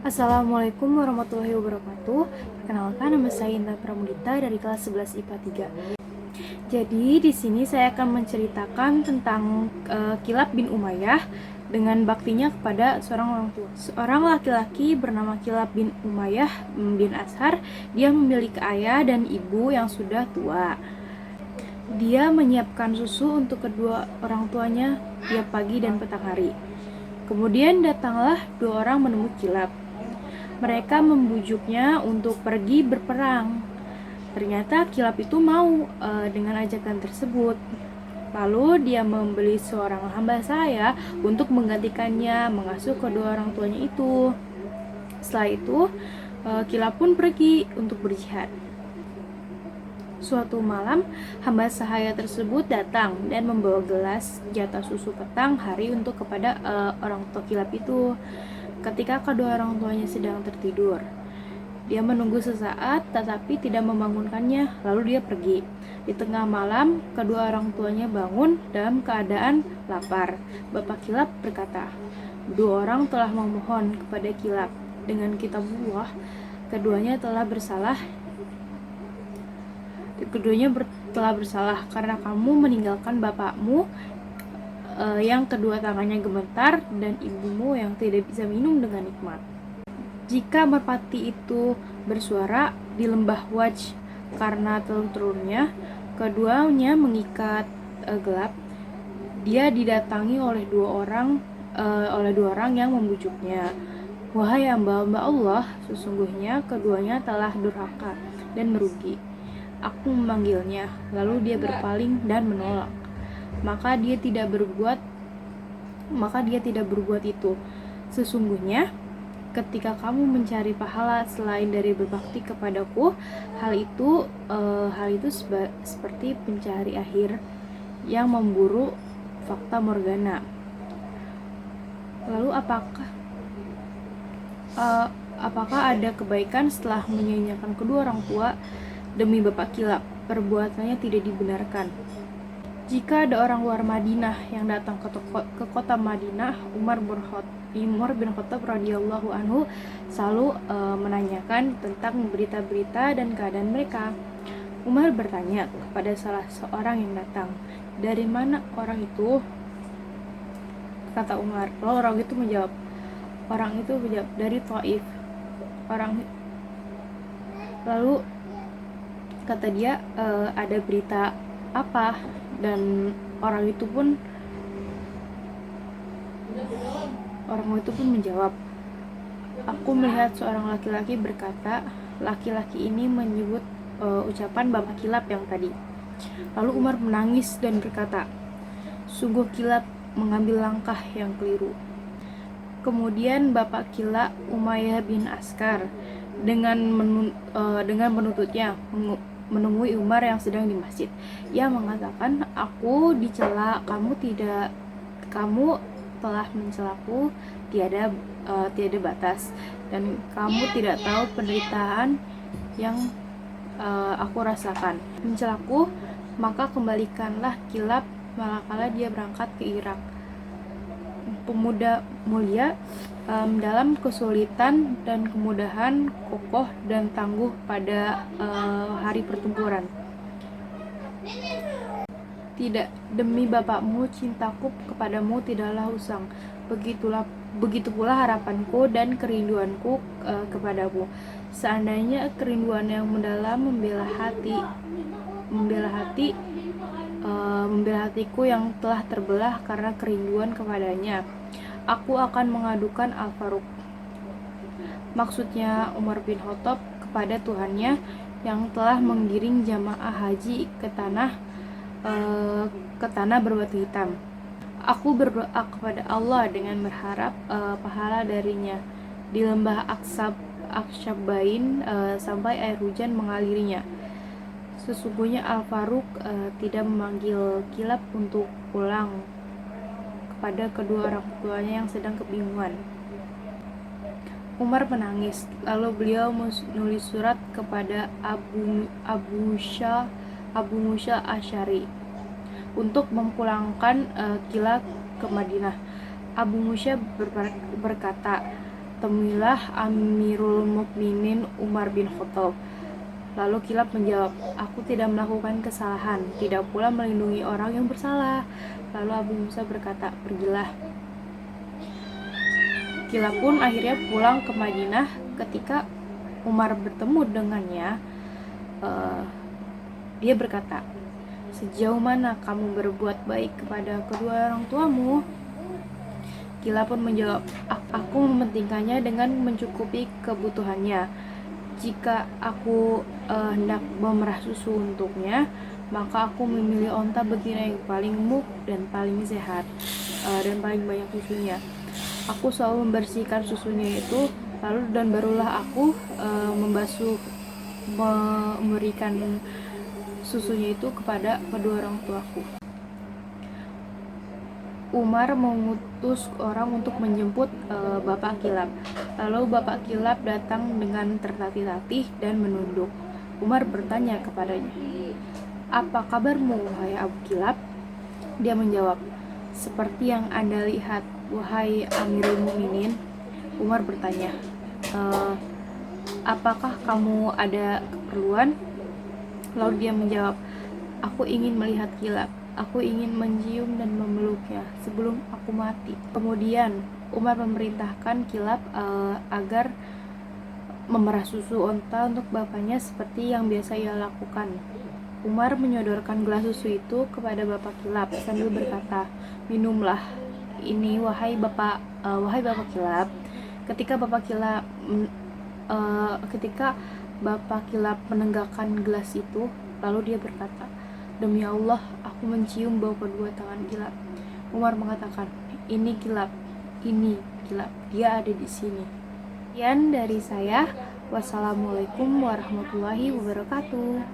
Assalamualaikum warahmatullahi wabarakatuh. Perkenalkan, nama saya Indah Pramudita dari kelas 11 IPA 3. Jadi di sini saya akan menceritakan tentang Kilab bin Umayyah dengan baktinya kepada seorang orang tua. Seorang laki-laki bernama Kilab bin Umayyah bin Ashar. Dia memiliki ayah dan ibu yang sudah tua. Dia menyiapkan susu untuk kedua orang tuanya tiap pagi dan petang hari. Kemudian datanglah dua orang menemui Kilab. Mereka membujuknya untuk pergi berperang. Ternyata Kilab itu mau dengan ajakan tersebut. Lalu dia membeli seorang hamba sahaya untuk menggantikannya mengasuh kedua orang tuanya itu. Setelah itu, Kilab pun pergi untuk berjihad. Suatu malam, hamba sahaya tersebut datang dan membawa gelas jatah susu petang hari untuk kepada orang tua Kilab itu. Ketika kedua orang tuanya sedang tertidur, dia menunggu sesaat tetapi tidak membangunkannya, lalu dia pergi. Di tengah malam, kedua orang tuanya bangun dalam keadaan lapar. Bapak Kilab berkata, "Dua orang telah memohon kepada Kilab dengan kitab buah. Keduanya telah bersalah karena kamu meninggalkan bapakmu yang kedua tangannya gemetar dan ibumu yang tidak bisa minum dengan nikmat." Jika merpati itu bersuara di lembah Waj karena telur-telurnya, keduanya mengikat gelap. Dia didatangi oleh dua orang yang membujuknya. "Wahai hamba-hamba Allah, sesungguhnya keduanya telah durhaka dan merugi. Aku memanggilnya, lalu dia berpaling dan menolak. Maka dia tidak berbuat itu. Sesungguhnya ketika kamu mencari pahala selain dari berbakti kepadaku, hal itu seperti pencari akhir yang memburu fakta morgana. Lalu apakah ada kebaikan setelah menyanyiakan kedua orang tua? Demi Bapak Kilab, perbuatannya tidak dibenarkan." Jika ada orang luar Madinah yang datang ke kota Madinah, Umar bin Khattab radhiyallahu anhu selalu menanyakan tentang berita-berita dan keadaan mereka. Umar bertanya kepada salah seorang yang datang, "Dari mana orang itu?" Kata Umar. Lalu orang itu menjawab, "Dari Thaif." Lalu kata dia, "Ada berita apa?" Dan orang itu pun menjawab, "Aku melihat seorang laki-laki berkata." Laki-laki ini menyebut ucapan Bapak Kilab yang tadi. Lalu Umar menangis dan berkata, "Sungguh Kilab mengambil langkah yang keliru." Kemudian Bapak Kilab, Umayyah bin Askar, dengan menuntutnya menemui Umar yang sedang di masjid. Ia mengatakan, "Aku dicela, kamu telah mencelaku tiada batas, dan kamu tidak tahu penderitaan yang aku rasakan. Mencelaku, maka kembalikanlah Kilab manakala dia berangkat ke Irak." Pemuda mulia dalam kesulitan dan kemudahan, kokoh dan tangguh pada hari pertempuran. "Tidak, demi bapakmu, cintaku kepadamu tidaklah usang. Begitu pula harapanku dan kerinduanku kepadamu. Seandainya kerinduan yang mendalam membela hatiku yang telah terbelah karena kerinduan kepadanya, aku akan mengadukan Al-Faruq." Maksudnya Umar bin Khattab kepada Tuhannya yang telah menggiring jamaah haji ke tanah berbatu hitam. "Aku berdoa kepada Allah dengan berharap pahala darinya di lembah Aksyabain sampai air hujan mengalirinya. Sesungguhnya Al-Faruq tidak memanggil Kilab untuk pulang kepada kedua orang tuanya yang sedang kebingungan." Umar menangis, lalu beliau menulis surat kepada Abu Musa Asy'ari untuk memulangkan Kilab ke Madinah. Abu Musa berkata, temuilah Amirul Mukminin Umar bin Khattab. Lalu Kilab menjawab, aku tidak melakukan kesalahan, tidak pula melindungi orang yang bersalah. Lalu Abu Musa berkata, pergilah. Kilab pun akhirnya pulang ke Madinah. Ketika Umar bertemu dengannya, dia berkata, sejauh mana kamu berbuat baik kepada kedua orang tuamu? Kilab pun menjawab, aku mementingkannya dengan mencukupi kebutuhannya. Jika aku hendak memerah susu untuknya, maka aku memilih onta betina yang paling gemuk dan paling sehat, dan paling banyak susunya. Aku selalu membersihkan susunya itu, dan barulah aku memberikan susunya itu kepada kedua orang tuaku. Umar mengutus orang untuk menjemput Bapak Kilab. Lalu Bapak Kilab datang dengan tertatih-tatih dan menunduk. Umar bertanya kepadanya, apa kabarmu, wahai Abu Kilab? Dia menjawab, seperti yang Anda lihat, wahai Amirul Mukminin. Umar bertanya, apakah kamu ada keperluan? Lalu dia menjawab, aku ingin melihat Kilab. Aku ingin mencium dan memeluknya sebelum aku mati. Kemudian Umar memerintahkan Kilab agar memerah susu onta untuk bapaknya seperti yang biasa ia lakukan. Umar menyodorkan gelas susu itu kepada Bapak Kilab sambil berkata, minumlah ini wahai Bapak Kilab. Ketika Bapak Kilab menenggakkan gelas itu, lalu dia berkata, demi Allah, aku mencium bau kedua tangan Kilab. Umar mengatakan, ini Kilab, dia ada di sini. Sekian dari saya. Wassalamualaikum warahmatullahi wabarakatuh.